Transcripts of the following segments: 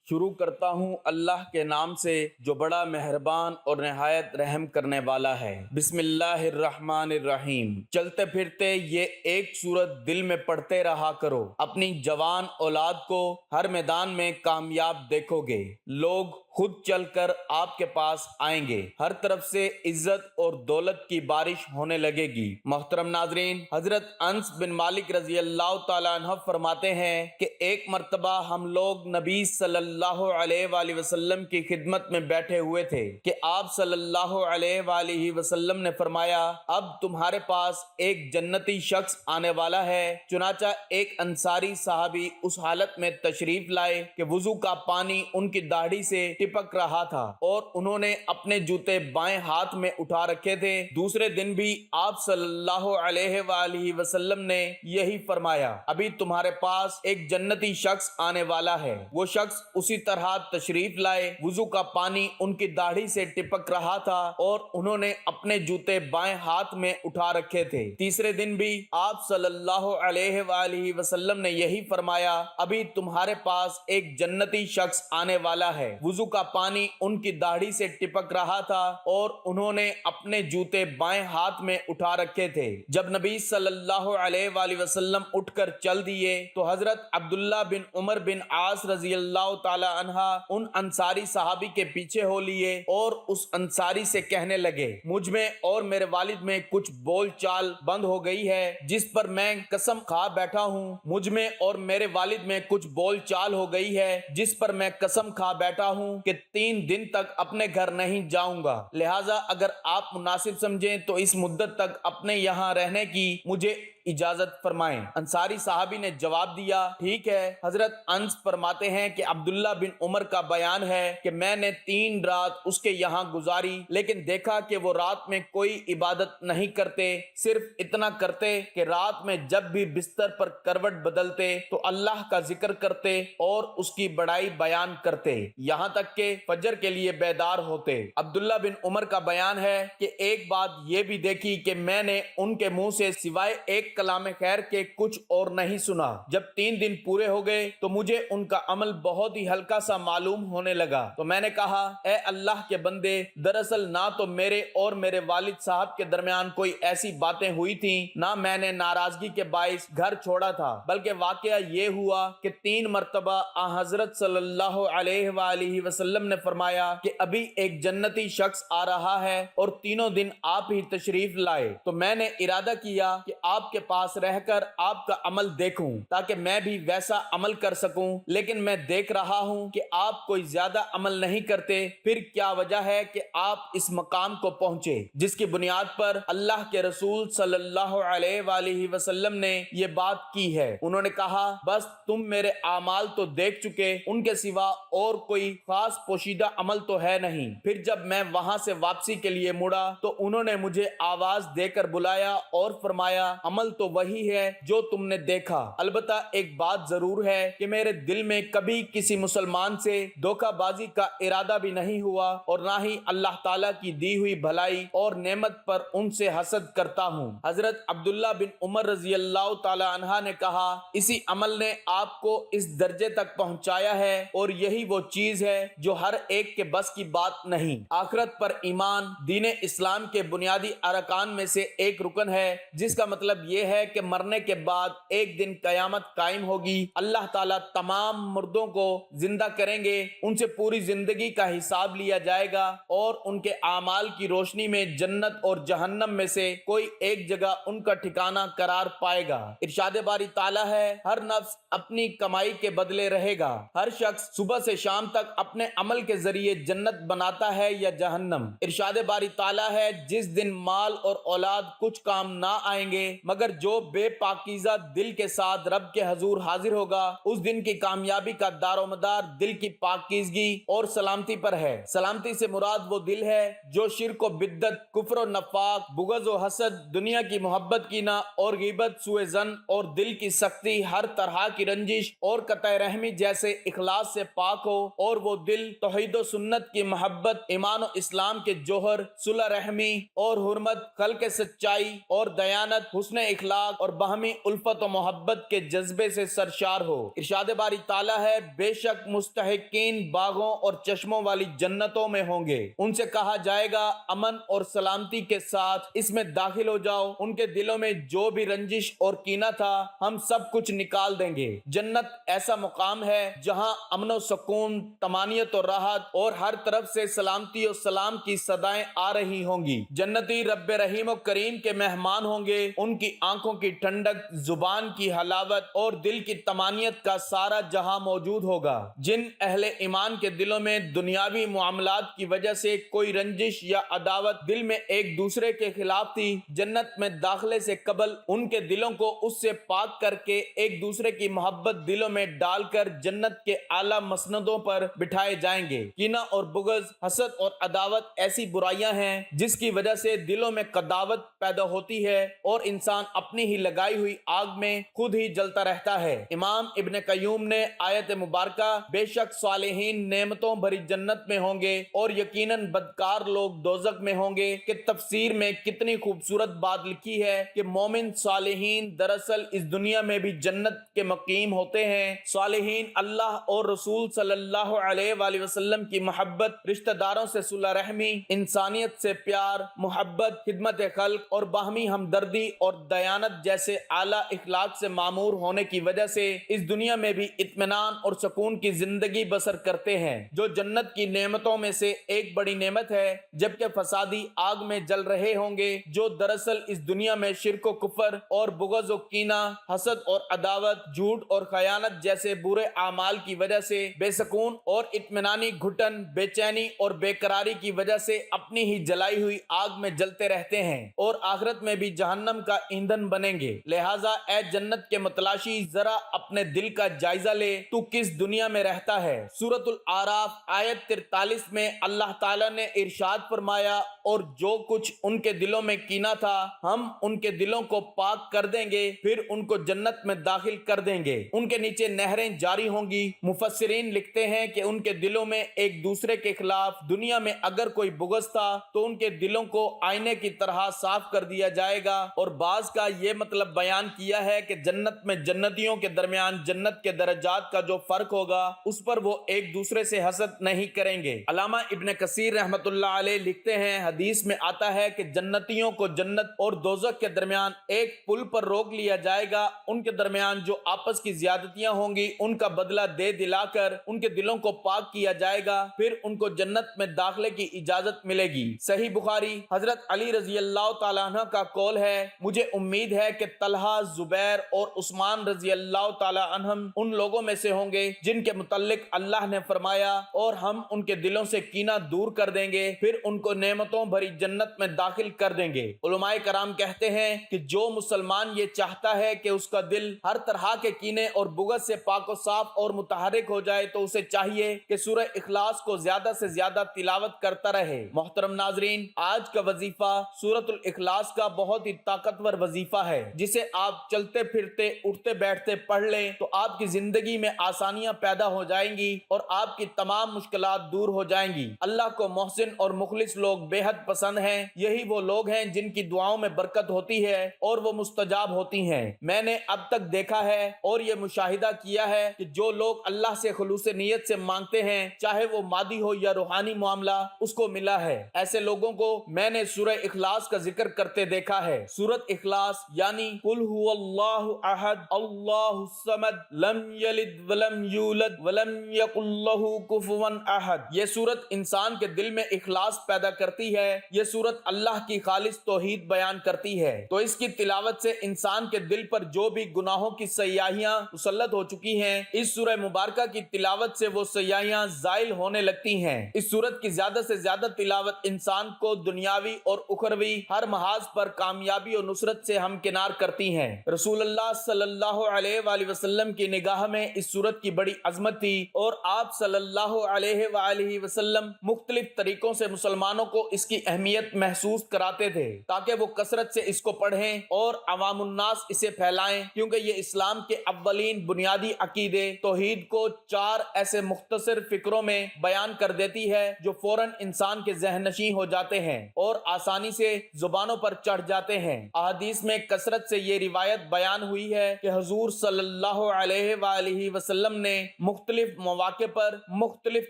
شروع کرتا ہوں اللہ کے نام سے جو بڑا مہربان اور نہایت رحم کرنے والا ہے۔ بسم اللہ الرحمن الرحیم۔ چلتے پھرتے یہ ایک سورت دل میں پڑھتے رہا کرو، اپنی جوان اولاد کو ہر میدان میں کامیاب دیکھو گے۔ لوگ خود چل کر آپ کے پاس آئیں گے، ہر طرف سے عزت اور دولت کی بارش ہونے لگے گی۔ محترم ناظرین، حضرت انس بن مالک رضی اللہ تعالیٰ عنہ فرماتے ہیں کہ ایک مرتبہ ہم لوگ نبی صلی اللہ علیہ وآلہ وسلم کی خدمت میں بیٹھے ہوئے تھے کہ آپ صلی اللہ علیہ وآلہ وسلم نے فرمایا، اب تمہارے پاس ایک جنتی شخص آنے والا ہے۔ چنانچہ ایک انصاری صحابی اس حالت میں تشریف لائے کہ وضو کا پانی ان کی داڑھی سے ٹپک رہا تھا اور انہوں نے اپنے جوتے بائیں ہاتھ میں اٹھا رکھے تھے۔ دوسرے دن بھی آپ صلی اللہ علیہ وآلہ وسلم نے یہی فرمایا، ابھی تمہارے پاس ایک جنتی شخص آنے والا ہے۔ وہ شخص اسی طرح تشریف لائے، وضو کا پانی ان کی داڑھی سے ٹپک رہا تھا اور انہوں نے اپنے جوتے بائیں ہاتھ میں اٹھا رکھے تھے۔ تیسرے دن بھی آپ صلی اللہ علیہ وآلہ وسلم نے یہی فرمایا، ابھی تمہارے پاس ایک جنتی شخص آنے والا ہے۔ وضو کا پانی ان کی داڑھی سے ٹپک رہا تھا اور انہوں نے اپنے جوتے بائیں ہاتھ میں اٹھا رکھے تھے۔ جب نبی صلی اللہ علیہ وآلہ وسلم اٹھ کر چل دیے تو حضرت عبداللہ بن عمر بن عاص رضی اللہ تعالی عنہ ان انصاری صحابی کے پیچھے ہو لیے اور اس انصاری سے کہنے لگے، مجھ میں اور میرے والد میں کچھ بول چال بند ہو گئی ہے جس پر میں قسم کھا بیٹھا ہوں۔ مجھ میں اور میرے والد میں کچھ بول چال ہو گئی ہے جس پر میں قسم کھا بیٹھا ہوں کہ 3 دن تک اپنے گھر نہیں جاؤں گا، لہٰذا اگر آپ مناسب سمجھیں تو اس مدت تک اپنے یہاں رہنے کی مجھے اجازت فرمائیں۔ انصاری صحابی نے جواب دیا، ٹھیک ہے۔ حضرت انس فرماتے ہیں کہ عبداللہ بن عمر کا بیان ہے کہ میں نے 3 رات اس کے یہاں گزاری، لیکن دیکھا کہ وہ رات میں کوئی عبادت نہیں کرتے، صرف اتنا کرتے کہ رات میں جب بھی بستر پر کروٹ بدلتے تو اللہ کا ذکر کرتے اور اس کی بڑائی بیان کرتے، یہاں تک کہ فجر کے لیے بیدار ہوتے۔ عبداللہ بن عمر کا بیان ہے کہ ایک بات یہ بھی دیکھی کہ میں نے ان کے منہ سے سوائے ایک کلام خیر کے کچھ اور نہیں سنا۔ جب 3 دن پورے ہو گئے تو مجھے ان کا عمل بہت ہی ہلکا سا معلوم ہونے لگا، تو میں نے کہا، اے اللہ کے بندے، دراصل نہ تو میرے اور میرے والد صاحب کے درمیان کوئی ایسی باتیں ہوئی تھیں، نہ میں نے ناراضگی کے باعث گھر چھوڑا تھا، بلکہ واقعہ یہ ہوا کہ 3 مرتبہ حضرت صلی اللہ علیہ وآلہ وسلم نے فرمایا کہ ابھی ایک جنتی شخص آ رہا ہے اور تینوں دن آپ ہی تشریف لائے، تو میں نے ارادہ کیا کہ آپ کے پاس رہ کر آپ کا عمل دیکھوں تاکہ میں بھی ویسا عمل کر سکوں، لیکن میں دیکھ رہا ہوں کہ آپ کوئی زیادہ عمل نہیں کرتے، پھر کیا وجہ ہے کہ آپ اس مقام کو پہنچے جس کی بنیاد پر اللہ کے رسول صلی اللہ علیہ وآلہ وسلم نے یہ بات کی ہے؟ انہوں نے کہا، بس تم میرے اعمال تو دیکھ چکے، ان کے سوا اور کوئی خاص پوشیدہ عمل تو ہے نہیں۔ پھر جب میں وہاں سے واپسی کے لیے مڑا تو انہوں نے مجھے آواز دے کر بلایا اور فرمایا، عمل تو وہی ہے جو تم نے دیکھا، البتہ ایک بات ضرور ہے کہ میرے دل میں کبھی کسی مسلمان سے دھوکہ بازی کا ارادہ بھی نہیں ہوا اور نہ ہی اللہ تعالیٰ کی دی ہوئی بھلائی اور نعمت پر ان سے حسد کرتا ہوں۔ حضرت عبداللہ بن عمر رضی اللہ تعالی عنہ نے کہا، اسی عمل نے آپ کو اس درجے تک پہنچایا ہے اور یہی وہ چیز ہے جو ہر ایک کے بس کی بات نہیں۔ آخرت پر ایمان دین اسلام کے بنیادی ارکان میں سے ایک رکن ہے، جس کا مطلب یہ ہے کہ مرنے کے بعد ایک دن قیامت قائم ہوگی، اللہ تعالیٰ تمام مردوں کو زندہ کریں گے، ان سے پوری زندگی کا حساب لیا جائے گا اور ان کے اعمال کی روشنی میں جنت اور جہنم میں سے کوئی ایک جگہ ان کا ٹھکانہ قرار پائے گا۔ ارشاد باری تعالیٰ ہے، ہر نفس اپنی کمائی کے بدلے رہے گا، ہر شخص صبح سے شام تک اپنے عمل کے ذریعے جنت بناتا ہے یا جہنم۔ ارشاد باری تعالیٰ ہے، جس دن مال اور اولاد کچھ کام نہ آئیں گے مگر جو بے پاکیزہ دل کے ساتھ رب کے حضور حاضر ہوگا، اس دن کی کامیابی کا دار و مدار دل کی پاکیزگی اور سلامتی پر ہے۔ سلامتی سے مراد وہ دل ہے جو شرک و بدعت، کفر و نفاق، بغض و حسد، دنیا کی محبت کینہ اور غیبت، سوء ظن اور دل کی سختی، ہر طرح کی رنجش اور قطع رحمی جیسے اخلاص سے پاک ہو، اور وہ دل دل توحید و سنت کی محبت، ایمان و اسلام کے جوہر، صلح رحمی اور حرمت، خلق سچائی اور دیانت، حسن اخلاق اور باہمی الفت و محبت کے جذبے سے سرشار ہو۔ ارشاد باری تعالیٰ ہے، بے شک مستحقین باغوں اور چشموں والی جنتوں میں ہوں گے، ان سے کہا جائے گا امن اور سلامتی کے ساتھ اس میں داخل ہو جاؤ، ان کے دلوں میں جو بھی رنجش اور کینہ تھا ہم سب کچھ نکال دیں گے۔ جنت ایسا مقام ہے جہاں امن و سکون، طمانینت و راحت اور ہر طرف سے سلامتی و سلام کی صدائیں آ رہی ہوں گی۔ جنتی رب رحیم و کریم کے مہمان ہوں گے، ان کی آنکھوں کی ٹھنڈک، زبان کی حلاوت اور دل کی طمانینت کا سارا جہاں موجود ہوگا۔ جن اہل ایمان کے دلوں میں دنیاوی معاملات کی وجہ سے کوئی رنجش یا عداوت دل میں ایک دوسرے کے خلاف تھی، جنت میں داخلے سے قبل ان کے دلوں کو اس سے پاک کر کے ایک دوسرے کی محبت دلوں میں ڈال کر جنت کے اعلیٰ مسندوں پر بٹھائے جائیں گے۔ کینہ اور بغض، حسد اور عداوت ایسی برائیاں ہیں جس کی وجہ سے دلوں میں قداوت پیدا ہوتی ہے اور انسان اپنی ہی لگائی ہوئی آگ میں خود ہی جلتا رہتا ہے۔ امام ابن قیوم نے آیت مبارکہ بے شک صالحین نعمتوں بھری جنت میں ہوں گے اور یقیناً بدکار لوگ دوزخ میں ہوں گے کہ تفسیر میں کتنی خوبصورت بات لکھی ہے کہ مومن صالحین دراصل اس دنیا میں بھی جنت کے مقیم ہوتے ہیں۔ صالحین اللہ اور رسول صلی اللہ علیہ وآلہ وسلم کی محبت، رشتہ داروں سے صلح رحمی، انسانیت سے پیار، محبت، خدمت خلق اور باہمی ہمدردی اور دیانت جیسے اعلیٰ اخلاق سے معمور ہونے کی وجہ سے اس دنیا میں بھی اطمینان اور سکون کی زندگی بسر کرتے ہیں، جو جنت کی نعمتوں میں سے ایک بڑی نعمت ہے، جبکہ فسادی آگ میں جل رہے ہوں گے جو دراصل اس دنیا میں شرک و کفر اور بغض و کینہ، حسد اور عداوت، جھوٹ اور خیانت جیسے برے اعمال کی وجہ سے بے سکون اور اطمینانی گھٹن، بے چینی اور بے قراری کی وجہ سے اپنی ہی جلائی ہوئی آگ میں جلتے رہتے ہیں اور آخرت میں بھی جہنم کا ایندھن بنیں گے۔ لہٰذا اے جنت کے متلاشی، ذرا اپنے دل کا جائزہ لے، تو کس دنیا میں رہتا ہے۔ سورۃ الاعراف آیت 43 میں اللہ تعالیٰ نے ارشاد فرمایا، اور جو کچھ ان کے دلوں میں کینہ تھا ہم ان کے دلوں کو پاک کر دیں گے، پھر ان کو جنت میں داخل کر دیں گے، ان کے نیچے نہریں جاری ہوں گی۔ مفسرین لکھتے ہیں کہ ان کے دلوں میں ایک دوسرے کے خلاف دنیا میں اگر کوئی بغض تھا تو ان کے دلوں کو آئینے کی طرح صاف کر دیا جائے گا، اور بعض کا یہ مطلب بیان کیا ہے کہ جنت میں جنتیوں کے درمیان جنت کے درجات کا جو فرق ہوگا اس پر وہ ایک دوسرے سے حسد نہیں کریں گے۔ علامہ ابن کثیر رحمۃ اللہ علیہ لکھتے ہیں، حدیث میں آتا ہے کہ جنتیوں کو جنت اور دوزخ کے درمیان ایک پل پر روک لیا جائے گا، ان کے درمیان جو آپس کی زیادتیاں ہوں گی ان کا بدلہ دے دلا کر ان کے دلوں کو پاک کیا جائے گا، پھر ان کو جنت میں داخلے کی اجازت ملے گی۔ صحیح بخاری، حضرت علی رضی اللہ تعالیٰ عنہ کا قول ہے، مجھے امید ہے کہ طلحہ، زبیر اور عثمان رضی اللہ تعالیٰ عنہم ان لوگوں میں سے ہوں گے جن کے متعلق اللہ نے فرمایا، اور ہم ان کے دلوں سے کینہ دور کر دیں گے، پھر ان کو نعمتوں بھری جنت میں داخل کر دیں گے۔ علماء کرام کہتے ہیں کہ جو مسلمان یہ چاہتا ہے کہ اس کا دل ہر طرح کے کینے اور بغض سے پاک و صاف اور متحرک ہو جائے تو اسے چاہیے کہ سورہ اخلاص کو زیادہ سے زیادہ تلاوت کرتا رہے۔ محترم ناظرین، آج کا وظیفہ سورۃ الاخلاص کا بہت ہی طاقتور وظیفہ ہے، جسے آپ چلتے پھرتے، اٹھتے بیٹھتے پڑھ لیں تو آپ کی زندگی میں آسانیاں پیدا ہو جائیں گی اور آپ کی تمام مشکلات دور ہو جائیں گی۔ اللہ کو محسن اور مخلص لوگ بے حد پسند ہیں، یہی وہ لوگ ہیں جن کی دعاؤں میں برکت ہوتی ہے اور وہ مستجاب ہوتی ہیں۔ میں نے اب تک دیکھا ہے اور یہ مشاہدہ کیا ہے کہ جو لوگ اللہ سے خلوص نیت سے مانگتے ہیں، چاہے وہ مادی ہو یا روحانی معاملہ، اس کو ملا ہے۔ ایسے لوگوں کو میں نے سورہ اخلاص کا ذکر کرتے دیکھا ہے۔ سورۃ اخلاص یعنی قل هو اللہ احد اللہ الصمد لم یلد ولم یولد ولم یکن لہ کفوا احد۔ یہ سورت انسان کے دل میں اخلاص پیدا کرتی ہے۔ یہ سورت اللہ کی خالص توحید بیان کرتی ہے، تو اس کی تلاوت سے انسان کے دل پر جو بھی گناہوں کی سیاہیاں مسلط ہو چکی ہیں، اس سورہ مبارکہ کی تلاوت سے وہ سیاہیاں زائل ہونے لگتی ہیں۔ اس سورت کی زیادہ سے زیادہ تلاوت انسان کو دنیاوی اور اخروی ہر محاذ پر کامیابی اور نصرت سے ہمکنار کرتی ہیں۔ رسول اللہ صلی اللہ علیہ وآلہ وسلم کی نگاہ میں اس سورت کی بڑی عظمت تھی، اور آپ صلی اللہ علیہ وآلہ وسلم مختلف طریقوں سے مسلمانوں کو اس کی اہمیت محسوس کراتے تھے تاکہ وہ کثرت سے اس کو پڑھیں اور عوام الناس اسے پھیلائیں، کیونکہ یہ اسلام کے اولین بنیادی عقیدے توحید کو چار ایسے مختصر فکروں میں بیان کر دیتی ہے جو فوراً انسان کے ذہن نشین ہو جاتے ہیں اور آسانی سے زبانوں پر چڑھ جاتے ہیں۔ احادیث میں کثرت سے یہ روایت بیان ہوئی ہے کہ حضور صلی اللہ علیہ وآلہ وسلم نے مختلف مواقع پر مختلف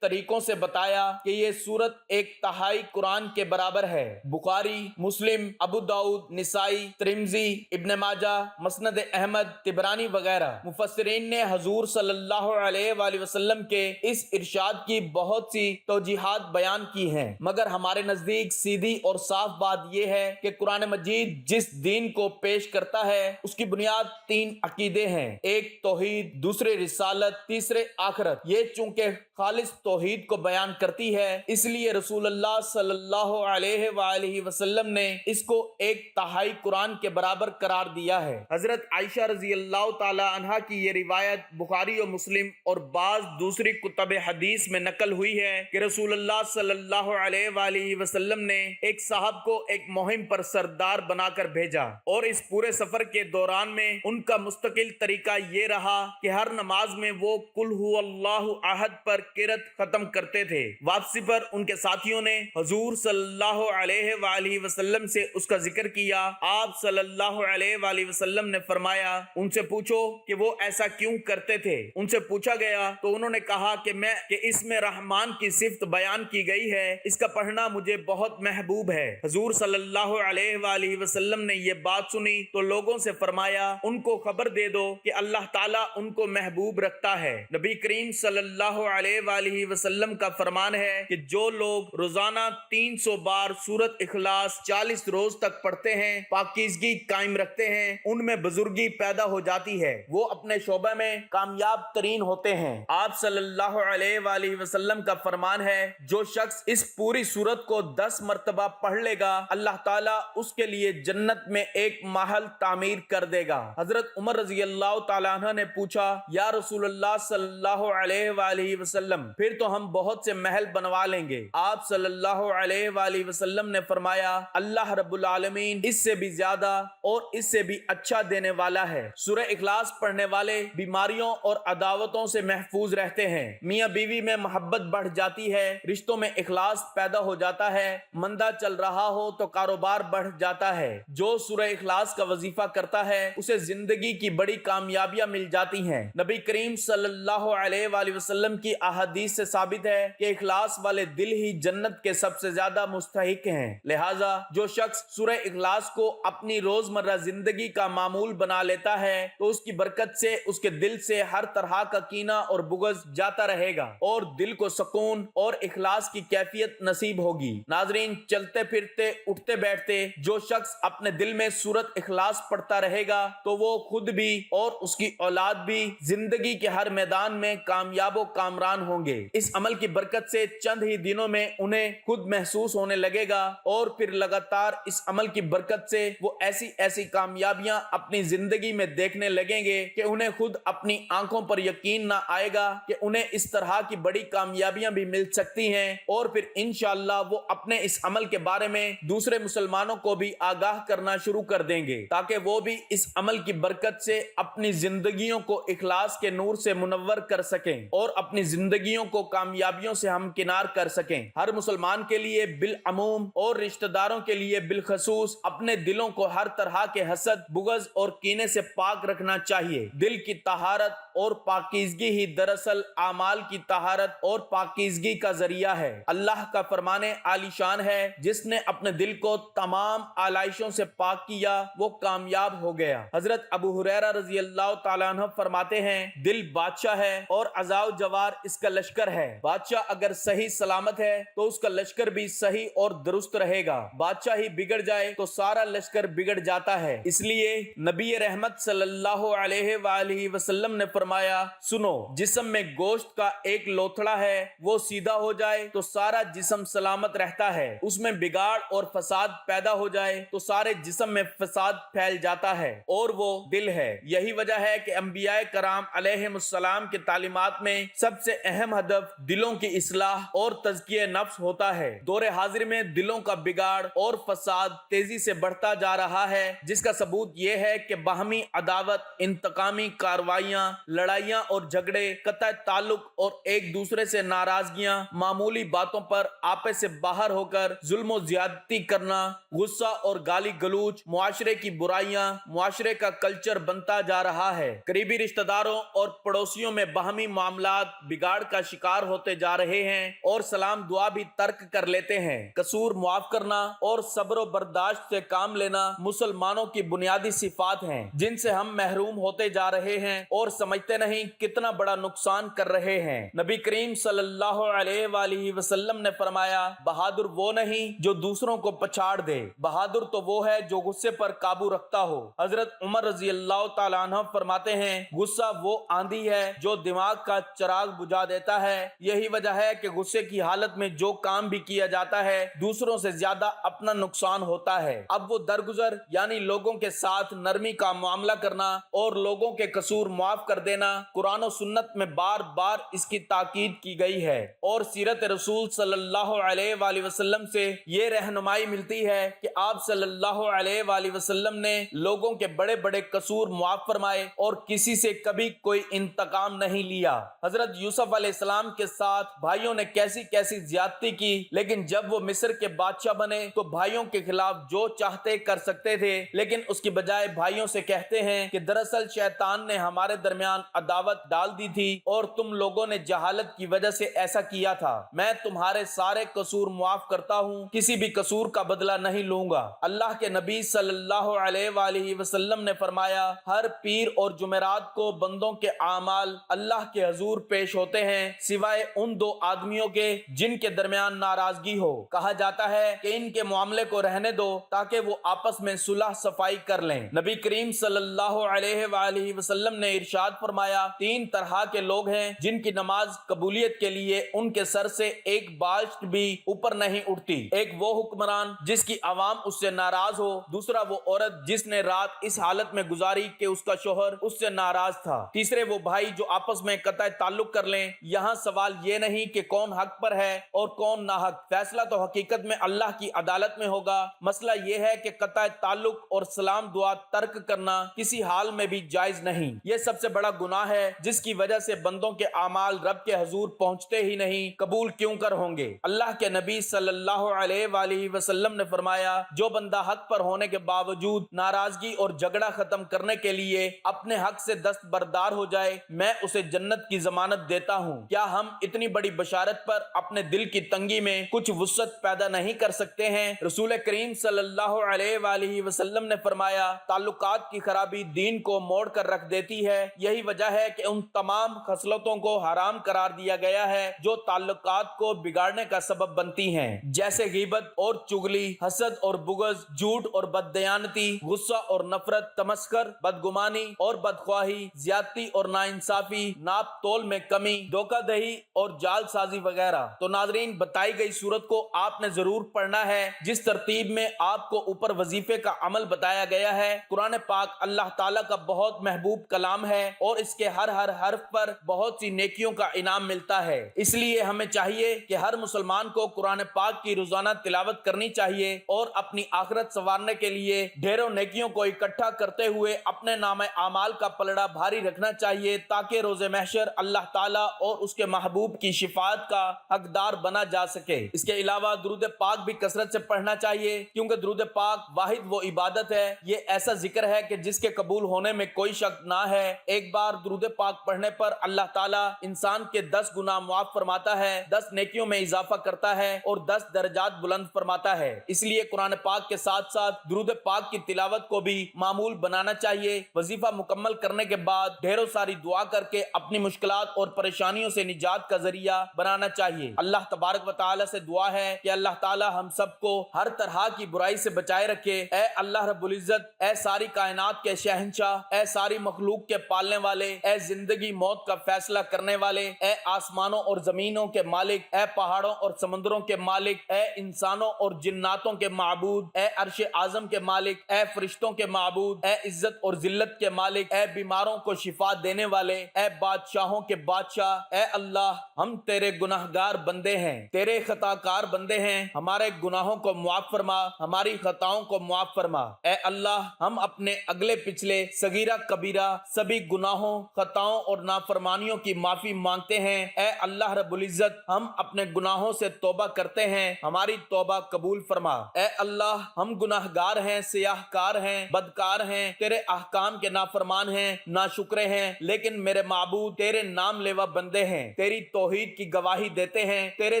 طریقوں سے بتایا کہ یہ سورت ایک تہائی قرآن کے برابر ہے۔ بخاری، مسلم، ابو داؤد، نسائی، ترمذی، ابن ماجہ، مسند احمد، طبرانی وغیرہ مفسرین نے حضور صلی اللہ علیہ وآلہ وسلم کے اس ارشاد کی بہت سی توجیحات بیان کی ہیں، مگر ہمارے نزدیک سیدھی اور صاف بات یہ ہے کہ قرآن مجید جس دین کو پیش کرتا ہے اس کی بنیاد 3 عقیدے ہیں، ایک توحید، دوسرے رسالت، تیسرے آخرت۔ یہ چونکہ خالص توحید کو بیان کرتی ہے اس لیے رسول اللہ صلی اللہ علیہ وآلہ وسلم نے اس کو ایک تہائی قرآن کے برابر قرار دیا ہے۔ حضرت عائشہ رضی اللہ تعالی عنہا کی یہ روایت بخاری و مسلم اور بعض دوسری کتب حدیث میں نقل ہوئی ہے کہ رسول اللہ صلی اللہ علیہ وآلہ وسلم نے ایک صاحب کو ایک مہم پر سردار بنا کر بھیجا اور اس پورے سفر کے دوران میں ان کا مستقل طریقہ یہ رہا کہ ہر نماز میں وہ قل هو اللہ احد پر قرأت ختم کرتے تھے۔ واپسی پر ان کے ساتھیوں نے حضور صلی اللہ علیہ وآلہ وسلم سے اس کا ذکر کیا۔ آپ صلی اللہ علیہ وآلہ وسلم نے فرمایا ان سے پوچھو کہ وہ ایسا کیوں کرتے تھے۔ ان سے پوچھا گیا تو انہوں نے کہا کہ اس میں رحمان کی صفت بیان کی گئی ہے، اس کا پڑھنا مجھے بہت محبوب ہے۔ حضور صلی اللہ علیہ وآلہ وسلم نے یہ بات سنی تو لوگوں سے فرمایا ان کو خبر دے دو کہ اللہ تعالیٰ ان کو محبوب رکھتا ہے۔ نبی کریم صلی اللہ علیہ وآلہ وسلم کا فرمان ہے کہ جو لوگ روزانہ 300 بار سورت اخلاص 40 روز تک پڑھتے ہیں، پاکیزگی قائم رکھتے ہیں، ان میں بزرگی پیدا ہو جاتی ہے، وہ اپنے شعبہ میں کامیاب ترین ہوتے ہیں۔ آپ صلی اللہ علیہ وآلہ وسلم کا فرمان ہے جو شخص اس پوری سورت کو 10 مرتبہ پڑھ لے گا اللہ تعالیٰ اس کے لیے جنت میں ایک محل تعمیر کر دے گا۔ حضرت عمر رضی اللہ تعالیٰ عنہ نے پوچھا یا رسول اللہ صلی اللہ علیہ وآلہ وسلم پھر تو ہم بہت سے محل بنوا لیں گے۔ آپ صلی اللہ علیہ وآلہ وسلم نے فرمایا اللہ رب العالمین اس سے بھی زیادہ اور اس سے بھی اچھا دینے والا ہے۔ سورہ اخلاص پڑھنے والے بیماریوں اور عداوتوں سے محفوظ رہتے ہیں، میاں بیوی میں محبت بڑھ جاتی ہے، رشتوں میں اخلاص پیدا ہو جاتا ہے، مندہ چل رہا ہو تو کاروبار بڑھ جاتا ہے۔ جو سورہ اخلاص کا وظیفہ کرتا ہے اسے زندگی کی بڑی کامیابیاں مل جاتی ہیں۔ نبی کریم صلی اللہ علیہ وآلہ وسلم کی احادیث سے ثابت ہے کہ اخلاص والے دل ہی جنت کے سب سے زیادہ مستحق ہیں، لہٰذا جو شخص سورہ اخلاص کو اپنی روزمرہ زندگی کا معمول بنا لیتا ہے تو اس کی برکت سے اس کے دل سے ہر طرح کا کینہ اور بغض جاتا رہے گا اور دل کو سکون اور اخلاص کی کیفیت نصیب ہوگی۔ ناظرین، چلتے پھرتے اٹھتے بیٹھتے جو شخص اپنے دل میں سورت اخلاص پڑھتا رہے گا تو وہ خود بھی اور اس کی اولاد بھی زندگی کے ہر میدان میں کامیاب و کامران ہوں گے۔ اس عمل کی برکت سے چند ہی دنوں میں انہیں خود محسوس ہونے لگے گا اور پھر لگاتار اس عمل کی برکت سے وہ ایسی کامیابیاں اپنی زندگی میں دیکھنے لگیں گے کہ انہیں خود اپنی آنکھوں پر یقین نہ آئے گا کہ انہیں اس طرح کی بڑی کامیابیاں بھی مل سکتی ہیں، اور پھر انشاءاللہ وہ اپنے اس عمل کے بارے میں دوسرے مسلمانوں کو بھی آگاہ کرنا شروع کر دیں گے تاکہ وہ بھی اس عمل کی برکت سے اپنی زندگیوں کو اخلاص کے نور سے منور کر سکیں اور اپنی زندگیوں کو کامیابیوں سے ہمکنار کر سکیں۔ ہر مسلمان کے لیے بالعموم اور رشتہ داروں کے لیے بالخصوص اپنے دلوں کو ہر طرح کے حسد، بغض اور کینے سے پاک رکھنا چاہیے۔ دل کی طہارت اور پاکیزگی ہی دراصل اعمال کی طہارت اور پاکیزگی کا ذریعہ ہے۔ اللہ کا فرمان عالی شان ہے جس نے اپنے دل کو تمام آلائشوں سے پاک کیا وہ کامیاب ہو گیا۔ حضرت ابو ہریرہ رضی اللہ تعالیٰ عنہ فرماتے ہیں دل بادشاہ ہے اور اعضاء و جوار اس کا لشکر ہے۔ بادشاہ اگر صحیح سلامت ہے تو اس کا لشکر بھی صحیح اور درست رہے گا، بادشاہ ہی بگڑ جائے تو سارا لشکر بگڑ جاتا ہے۔ اس لیے نبی رحمت صلی اللہ علیہ وآلہ وسلم نے فرمایا سنو، جسم میں گوشت کا ایک لوتھڑا ہے، وہ سیدھا ہو جائے تو سارا جسم سلامت رہتا ہے، اس میں بگاڑ اور فساد پیدا ہو جائے تو سارے جسم میں فساد پھیل جاتا ہے، اور وہ دل ہے۔ یہی وجہ ہے کہ انبیاء کرام علیہم السلام کے تعلیمات میں سب سے اہم ہدف دلوں کی اصلاح اور تزکیہ نفس ہوتا ہے۔ دور حاضر میں دلوں کا بگاڑ اور فساد تیزی سے بڑھتا جا رہا ہے، جس کا ثبوت یہ ہے کہ باہمی عداوت، انتقامی کارروائیاں، لڑائیاں اور جھگڑے، قطع تعلق اور ایک دوسرے سے ناراضگیاں، معمولی باتوں پر آپے سے باہر ہو کر ظلم و زیادتی کرنا، غصہ اور گالی گلوچ، معاشرے کی برائیاں، معاشرے کا کلچر بنتا جا رہا ہے۔ قریبی رشتہ داروں اور پڑوسیوں میں باہمی معاملات بگاڑ کا شکار ہوتے جا رہے ہیں اور سلام دعا بھی ترک کر لیتے ہیں۔ قصور معاف کرنا اور صبر و برداشت سے کام لینا مسلمانوں کی بنیادی صفات ہیں، جن سے ہم محروم ہوتے جا رہے ہیں اور سمجھتے نہیں کتنا بڑا نقصان کر رہے ہیں۔ نبی کریم صلی اللہ علیہ وآلہ وسلم نے فرمایا، بہادر وہ نہیں جو دوسروں کو پچھاڑ دے، بہادر تو وہ ہے جو غصے پر قابو رکھتا ہو۔ حضرت عمر رضی اللہ تعالیٰ عنہ فرماتے ہیں، غصہ وہ آندھی ہے جو دماغ کا چراغ بجھا دیتا ہے۔ یہی وجہ ہے کہ غصے کی حالت میں جو کام بھی کیا جاتا ہے دوسروں سے زیادہ اپنا نقصان ہوتا ہے۔ اب وہ درگزر یعنی لوگوں کے ساتھ نرمی کا معاملہ کرنا اور لوگوں کے قصور معاف کر دینا قرآن و سنت میں بار بار اس کی تاکید کی گئی ہے، اور سیرت رسول صلی اللہ علیہ وآلہ وسلم سے یہ رہنمائی ملتی ہے کہ آپ صلی اللہ علیہ وآلہ وسلم نے لوگوں کے بڑے بڑے قصور معاف فرمائے اور کسی سے کبھی کوئی انتقام نہیں لیا۔ حضرت یوسف علیہ السلام کے ساتھ بھائیوں نے کیسی کیسی زیادتی کی، لیکن جب وہ مصر کے بادشاہ بنے تو بھائیوں کے خلاف جو چاہتے کر سکتے تھے، لیکن اس کی بجائے بھائیوں سے کہتے ہیں کہ دراصل شیطان نے ہمارے درمیان عداوت ڈال دی تھی اور تم لوگوں نے جہالت کی وجہ سے ایسا کیا تھا۔ میں تمہارے سارے قصور معاف کرتا ہوں، کسی بھی قصور کا بدلہ نہیں لوں گا۔ اللہ کے نبی صلی اللہ علیہ وآلہ وسلم نے فرمایا، ہر پیر اور جمعرات کو بندوں کے اعمال اللہ کے حضور پیش ہوتے ہیں سوائے ان دو آدمیوں کے جن کے درمیان ناراضگی ہو۔ کہا جاتا ہے کہ ان کے معاملے کو رہنے دو تاکہ وہ آپس میں صلح صفائی کر لیں۔ نبی کریم صلی اللہ علیہ وآلہ وسلم نے ارشاد فرمایا، تین طرح کے لوگ ہیں جن کی نماز قبولیت کے لیے ان کے سر سے ایک بالشت بھی اوپر نہیں اٹھتی۔ ایک وہ حکمران جس کی عوام اس سے ناراض ہو، دوسرا وہ عورت جس نے رات اس حالت میں گزاری کہ اس کا شوہر اس سے ناراض تھا، تیسرے وہ بھائی جو آپس میں قطع تعلق کر لیں۔ یہاں سوال یہ نہیں کہ کون حق پر ہے اور کون ناحق، فیصلہ تو حقیقت میں اللہ کی عدالت میں ہوگا۔ مسئلہ یہ ہے کہ قطع تعلق اور سلام دعا ترک کرنا کسی حال میں بھی جائز نہیں۔ یہ سب سے بڑا گناہ ہے جس کی وجہ سے بندوں کے اعمال رب کے حضور پہنچتے ہی نہیں، قبول کیوں کر ہوں گے۔ اللہ کے نبی صلی اللہ علیہ وآلہ وسلم نے فرمایا، جو بندہ حق پر ہونے کے باوجود ناراضگی اور جھگڑا ختم کرنے کے لیے اپنے حق سے دستبردار ہو جائے، میں اسے جنت کی ضمانت دیتا ہوں۔ کیا ہم اتنی بڑی بشارت پر اپنے دل کی تنگی میں کچھ وسعت پیدا نہیں کر سکتے ہیں؟ رسول کریم صلی اللہ علیہ وآلہ وسلم نے فرمایا، تعلقات کی خرابی دین کو موڑ کر رکھ دیتی ہے۔ یہی وجہ ہے کہ ان تمام خصلتوں کو حرام قرار دیا گیا ہے جو تعلقات کو بگاڑنے کا سبب بنتی ہیں، جیسے غیبت اور چغلی، حسد اور بغض، جھوٹ اور بددیانتی، غصہ اور نفرت، تمسخر، بدگمانی اور بدخواہی، زیادتی اور ناانصافی، ناپ تول میں کمی، دھوکہ دہی اور جال سازی وغیرہ۔ تو ناظرین، بتائی گئی صورت کو آپ نے ضرور پڑھنا ہے جس ترتیب میں آپ کو اوپر وظیفے کا عمل بتایا گیا ہے۔ قرآن پاک اللہ تعالیٰ کا بہت محبوب کلام ہے اور اس کے ہر حرف پر بہت سی نیکیوں کا انعام ملتا ہے۔ اس لیے ہمیں چاہیے کہ ہر مسلمان کو قرآن پاک کی روزانہ تلاوت کرنی چاہیے اور اپنی آخرت سنوارنے کے لیے ڈھیروں نیکیوں کو اکٹھا کرتے ہوئے اپنے نام اعمال کا پلڑا بھاری رکھنا چاہیے تاکہ روز محشر اللہ تعالیٰ اور اس کے محبوب کی شفاعت کا حقدار بنا جا سکے۔ اس کے علاوہ درود پاک بھی کثرت سے پڑھنا چاہیے، کیونکہ درود پاک واحد وہ عبادت ہے، یہ ایسا ذکر ہے کہ جس کے قبول ہونے میں کوئی شک نہ ہے۔ ایک بار درود پاک پڑھنے پر اللہ تعالیٰ انسان کے 10 گناہ معاف فرماتا ہے، 10 نیکیوں میں اضافہ کرتا ہے اور 10 درجات بلند فرماتا ہے۔ اس لیے قرآن پاک کے ساتھ ساتھ درود پاک کی تلاوت کو بھی معمول بنانا چاہیے۔ وظیفہ مکمل کرنے کے بعد ڈھیروں ساری دعا کر کے اپنی مشکلات اور پریشانیوں سے نجات کا ذریعہ بنانا چاہیے۔ اللہ تبارک و تعالیٰ سے دعا ہے کہ اللہ تعالیٰ ہم سب کو ہر طرح کی برائی سے بچائے رکھے۔ اے اللہ رب العزت، اے ساری کائنات کے شہنشاہ، اے ساری مخلوق کے پالنے والے، اے زندگی موت کا فیصلہ کرنے والے، اے آسمانوں اور زمینوں کے مالک، اے پہاڑوں اور سمندروں کے مالک، اے انسانوں اور جناتوں کے معبود، اے عرش اعظم کے مالک، اے فرشتوں کے معبود، اے عزت اور ذلت کے مالک، اے بیماروں کو شفا دینے والے، اے بادشاہوں کے بادشاہ، اے اللہ ہم تیرے گناہگار بندے ہیں، تیرے خطا کار بندے ہیں، ہمارے گناہوں کو معاف فرما، ہماری خطاؤں کو معاف فرما۔ اے اللہ ہم اپنے اگلے پچھلے صغیرہ کبیرہ سبھی گناہوں، خطاؤں اور نافرمانیوں کی معافی مانگتے ہیں۔ اے اللہ رب العزت ہم اپنے گناہوں سے توبہ کرتے ہیں، ہماری توبہ قبول فرما۔ اے اللہ ہم گناہگار ہیں، سیاہ کار ہیں، بدکار ہیں، تیرے احکام کے نافرمان ہیں، ناشکرے ہیں، لیکن میرے معبود تیرے نام لیوا بندے ہیں، تیری توحید کی گواہی دیتے ہیں، تیرے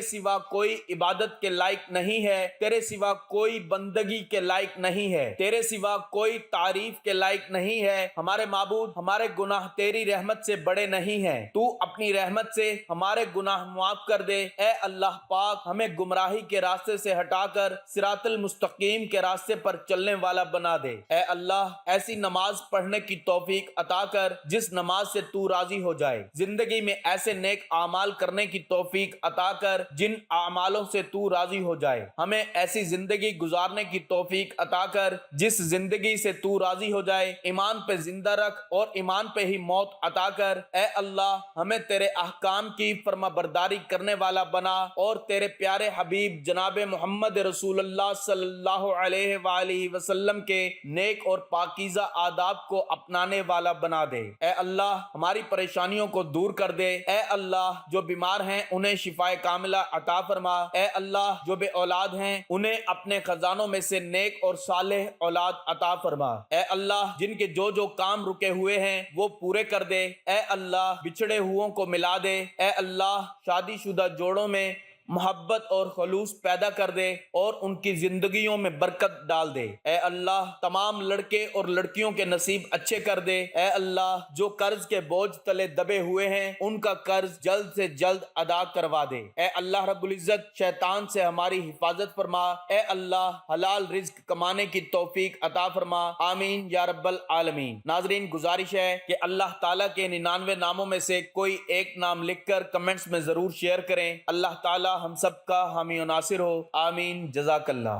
سوا کوئی عبادت کے لائق نہیں ہے، تیرے سوا کوئی بندگی کے لائق نہیں ہے، تیرے سوا کوئی تعریف کے لائق نہیں ہے۔ ہمارے معبود ہمارے گناہ تیری رحمت سے بڑے نہیں ہیں، تو اپنی رحمت سے ہمارے گناہ معاف کر دے۔ اے اللہ پاک ہمیں گمراہی کے راستے سے ہٹا کر صراط المستقیم کے راستے پر چلنے والا بنا دے۔ اے اللہ ایسی نماز پڑھنے کی توفیق عطا کر جس نماز سے تو راضی ہو جائے، زندگی میں ایسے نیک اعمال کرنے کی توفیق عطا کر جن اعمالوں سے تو راضی ہو جائے، ہمیں ایسی زندگی گزارنے کی توفیق عطا کر جس زندگی سے تو راضی ہو جائے، ایمان پہ زندہ رکھ اور ایمان پہ ہی موت عطا کر۔ اے اللہ ہمیں تیرے احکام کی فرما برداری کرنے والا بنا اور تیرے پیارے حبیب جناب محمد رسول اللہ صلی اللہ علیہ وآلہ وسلم کے نیک اور پاکیزہ آداب کو اپنانے والا بنا دے۔ اے اللہ ہماری پریشانیوں کو دور کر دے۔ اے اللہ جو بیمار ہیں انہیں شفا کاملہ عطا فرما۔ اے اللہ جو بے اولاد ہیں انہیں اپنے خزانوں میں سے نیک اور صالح اولاد عطا فرما۔ اے اللہ جن کے جو کام رکے ہوئے ہیں وہ پورے کر دے۔ اے اللہ بچھڑے ہوئوں کو ملا دے۔ اے اللہ شادی شدہ جوڑوں میں محبت اور خلوص پیدا کر دے اور ان کی زندگیوں میں برکت ڈال دے۔ اے اللہ تمام لڑکے اور لڑکیوں کے نصیب اچھے کر دے۔ اے اللہ جو قرض کے بوجھ تلے دبے ہوئے ہیں ان کا قرض جلد سے جلد ادا کروا دے۔ اے اللہ رب العزت شیطان سے ہماری حفاظت فرما۔ اے اللہ حلال رزق کمانے کی توفیق عطا فرما، آمین یا رب العالمین۔ ناظرین گزارش ہے کہ اللہ تعالیٰ کے 99 ناموں میں سے کوئی ایک نام لکھ کر کمنٹس میں ضرور شیئر کریں۔ اللہ تعالیٰ ہم سب کا حامی و ناصر ہو، آمین، جزاک اللہ۔